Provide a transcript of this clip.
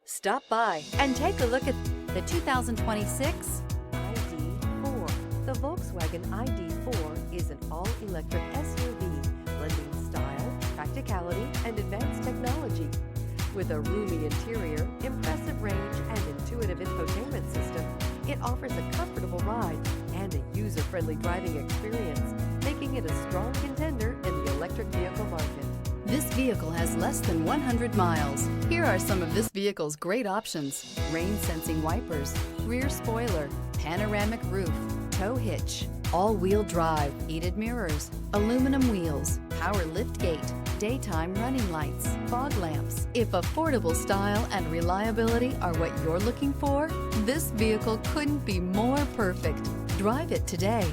Stop by and take a look at the 2026 ID.4. The Volkswagen ID.4 is an all-electric SUV blending style, practicality, and advanced technology. With a roomy interior, impressive range, and intuitive infotainment system, it offers a comfortable ride and a user-friendly driving experience, making it a strong contender in the electric vehicle market. This vehicle has less than 100 miles. Here are some of this vehicle's great options: rain-sensing wipers, rear spoiler, panoramic roof, tow hitch, all-wheel drive, heated mirrors, aluminum wheels, power liftgate, daytime running lights, fog lamps. If affordable style and reliability are what you're looking for, this vehicle couldn't be more perfect. Drive it today.